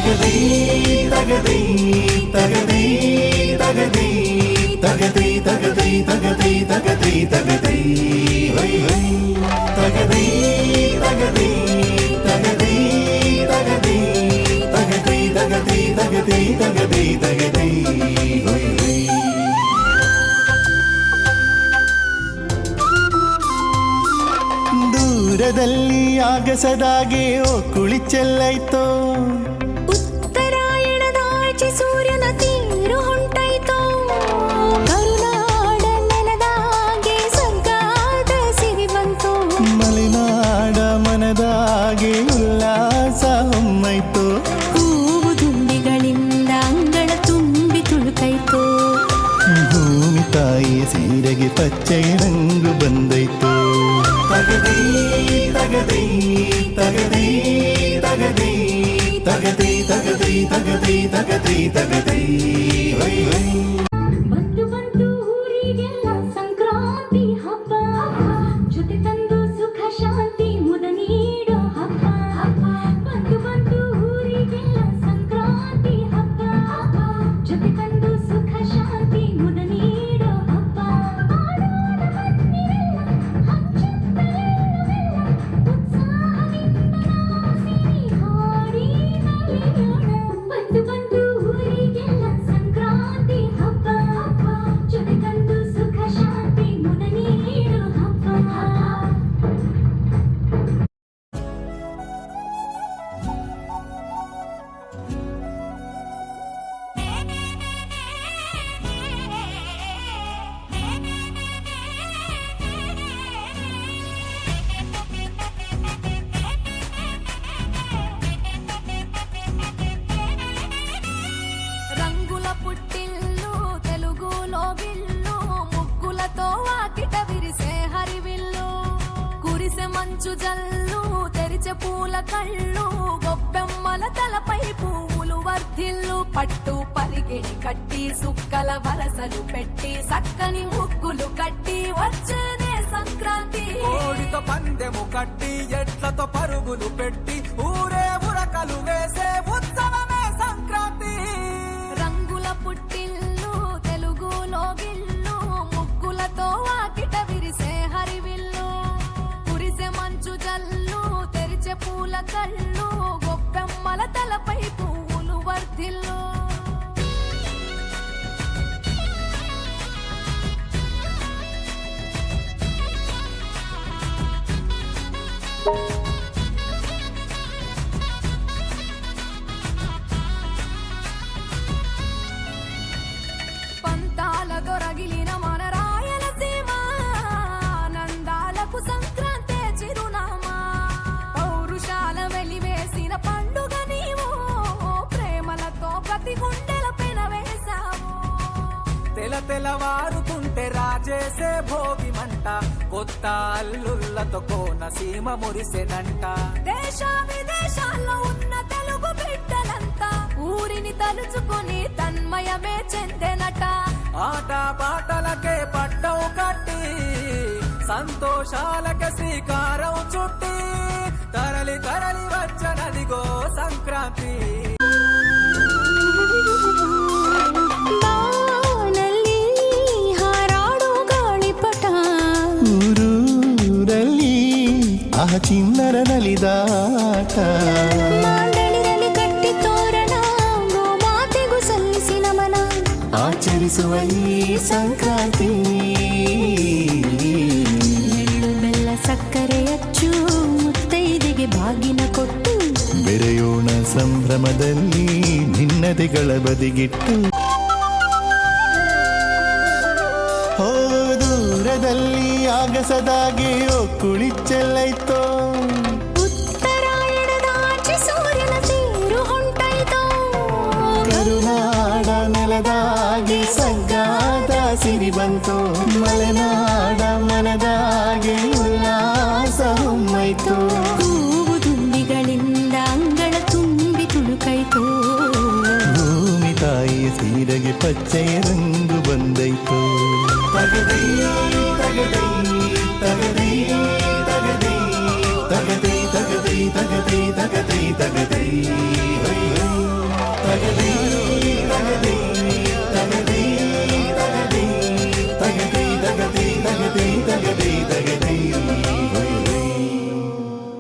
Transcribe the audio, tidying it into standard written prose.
ತಗದಿ ತಗದಿ ತಗದಿ ತಗದಿ ತಗದಿ ತಗದಿ ತಗದಿ ತಗದಿ ತಗದಿ high high ತಗದಿ ತಗದಿ ತಗದಿ ತಗದಿ ತಗದಿ ತಗದಿ ತಗದಿ ತಗದಿ ತಗದಿ high high ದೂರದಲ್ಲಿ ಆಗಸದಾಗೆ ಓ ಕುಳಿಚೆಲ್ಲೈತೋ ಉತ್ತರಾಯಣದಾಚೆ ಸೂರ್ಯನ ತೀರು ಹೊಂಟೈತೋ ಕರುನಾಡ ನೆಲದಾಗೆ ಸರ್ಗಾದ ಸಿರಿ ಬಂತು ಮಲೆನಾಡ ಮನದಾಗೆ ಉಲ್ಲಾಸ ಹೊಮ್ಮೈತೋ ಹೂವು ದುಂಬಿಗಳಿಂದ ಅಂಗಳ ತುಂಬಿ ತುಳುಕೈತೋ ಭೂಮಿ ತಾಯಿಯ ಸೀರೆಗೆ ಪಚ್ಚೆ ರಂಗು ಬಂದೈತೋ ತಗದಿ ತಗದಿ ತಗದಿ ತಗದಿ ತಗದಿ ತಗದಿ ತಗದಿ ತಗದಿ ತಗದಿ ಹೈ ಹೈ ಬಂತು ಬಂತು ಊರಿಗೆಲ್ಲ ಸಂಕ್ರಾಂತಿ ಹಬ್ಬ ಜೊತೆ ತಂದು ಸುಖ ಶಾಂತಿ ಮುದ ನೀಡೋ ಹಬ್ಬ ಬಂತು ಬಂತು ಊರಿಗೆಲ್ಲ ಸಂಕ್ರಾಂತಿ ಹಬ್ಬ ಜೊತೆ ತಂದು ಸುಖ ಶಾಂತಿ ಮುದ ನೀಡೋ ಹಬ್ಬ ಆಡೋಣ ಬನ್ನಿರೆಲ್ಲ ಹಂಚುತ್ತಲೆಲ್ಲವೆಲ್ಲ ಉತ್ಸಾಹದಿಂದ ನಾವು ಸಿರಿ ಹಾಡಿ ನಲಿಯೋಣ ಬಂತು ಬಂತು ಊರಿಗೆಲ್ಲ ಸಂಕ್ರಾಂತಿ ಹಬ್ಬ ಜೊತೆ ತಂದು ಸುಖ ಶಾಂತಿ ಮುದ ನೀಡೋ ಹಬ್ಬ రంగుల పుట్టిల్లు తెలుగులో గిల్లు ముగ్గులతో వాకిట విరిసే హరివిల్లు కురిసె మంచు జల్లు తెరిచే పూల కళ్ళు గొప్పెమ్మల తలపై పువ్వులు వర్ధిల్లు పట్టు పరిగిడి కట్టి సుక్కల వరసలు పెట్టి సక్కని ముగ్గులు కట్టి వచ్చేదే సంక్రాంతి కోడితో పందెము కట్టి ఎట్లతో పరుగులు పెట్టి ఊరే ఉరకలు వేసే ఉత్సవమే సంక్రాంతి రంగుల పుట్టిల్లు తెలుగులో గిల్లు ముగ్గులతో వాకిట విరిసే హరివిల్లు కురిసె మంచు జల్లు తెరిచే పూల కళ్ళు గొప్పెమ్మల తలపై పువ్వులు వర్ధిల్లు పంతాల దొరగిలిన మన రాయలసీమ ఆనందాలకు సంక్రాంతే చిరునామా పౌరుషాల వెలివేసిన పండుగ నీవు ప్రేమలతో ప్రతి గుండెల పెనవేశావు తెలవారుతుంటే రాజేసే భోగి మంట కొత్త అల్లుళ్ళతో కోనసీమ మురిసెనంట దేశ విదేశాల్లో ఉన్న తెలుగు బిడ్డలంతా ఊరిని తలుచుకుని తన్మయమే చెందెనట ఆట పాటలకే పట్టం కట్టి సంతోషాలకే శ్రీకారం చుట్టి తరలి తరలి వచ్చనదిగో సంక్రాంతి ಬಾನಲ್ಲಿ ಹಾರಾಡೋ ಗಾಳಿಪಟ ಊರೂರಲ್ಲಿ ಆ ಚಿನ್ನರ ನಲಿದಾಟ ಮಾಂಡಳಿನಲ್ಲಿ ಕಟ್ಟಿ ತೋರಣ ಗೋಮಾತೆಗೂ ಸಲ್ಲಿಸಿ ನಮನ ಆಚರಿಸುವ ಈ ಸಂಕ್ರಾಂತಿ ಎಳ್ಳು ಬೆಲ್ಲ ಸಕ್ಕರೆ ಅಚ್ಚು ಮುತ್ತೈದೆಗೆ ಬಾಗಿನ ಕೊಟ್ಟು ಬೆರೆಯೋಣ ಸಂಭ್ರಮದಲ್ಲಿ ನಿನ್ನದೆಗಳ ಬದಿಗಿಟ್ಟು ಹೋ ದೂರದಲ್ಲಿ ಆಗಸದಾಗೆ ಓ ಕುಳಿಚೆಲ್ಲೈತೋ ಉತ್ತರಾಯಣದಾಚೆ ಸೂರ್ಯನ ತೀರು ಹೊಂಟೈತೋ ಕರುನಾಡ ನೆಲದಾಗೆ ಸಗ್ಗಾದ ಸಿರಿ ಬಂತು ಮಲೆನಾಡ ಮನದಾಗೆ ಉಲ್ಲಾಸ ಹೊಮ್ಮೈತು ಹೂವು ದುಂಬಿಗಳಿಂದ ಅಂಗಳ ತುಂಬಿ ತುಳುಕೈತೋ ಭೂಮಿ ತಾಯಿಯ ಸೀರೆಗೆ ಪಚ್ಚೆಯ ರಂಗು ಬಂದೈತು ತಗದಿ ತಗದಿ